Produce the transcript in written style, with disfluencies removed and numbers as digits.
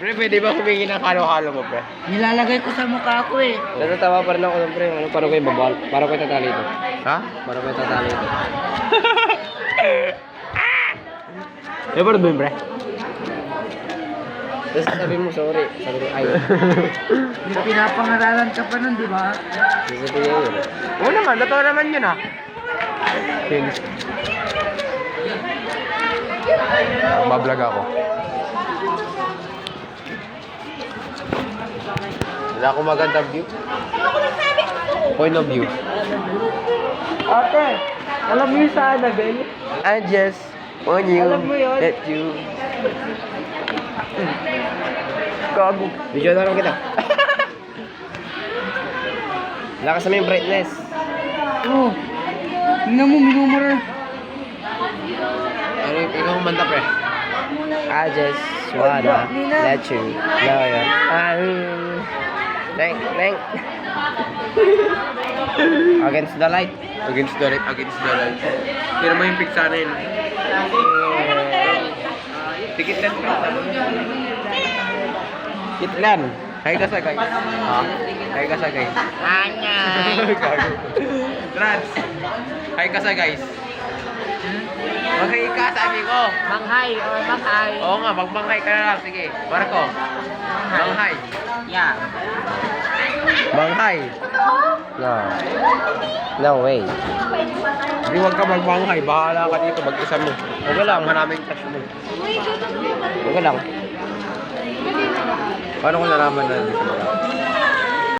Pre, pwede ba humingi ng halo-halo mo, pre? Nilalagay ko sa mukha ko eh. Pero tawa pa rin ako nun, pre. Ano, paano ko yung babal? Paano ko yung tatali ito? Ha? Paano ko yung tatali ito? Eh, paano ba yun, pre? Tapos sabi mo, sorry. Sabi ko, ay. Pinapangaralan ka pa nun, di ba? Sabi niya yun. Oo naman, totoo naman yun, ha? Bablog ako. Wala akong magandang view. Point of view. Ate, alam mo yung sa Annabelle? I just want you, Alam mo yun? let you. Gago. Video na lang kita. Lakas naman yung brightness. Oo. Tingnan mo, minumura. Ano yung ikaw kumanta, pre? I just wanna let you know you. Thank. Against the light. Against the light, against the light. Pero mo yung pizza na yun. Tikitlan, pre. Kitlan. Hay ka sa guys. Ha? Hay ka sa guys. Gago. Trans. Hay ka sa guys. Maghay ka, sabi ko. Manghay or manghay. Oo nga, magbanghay ka na lang. Sige, Marco. Banghay. Yeah. Banghay. No. No way. Hindi, huwag ka magbanghay. Bahala ka dito, mag-isa mo. Okay lang. Maraming touch mo. Okay lang. Paano ko nalaman na hindi sa mga?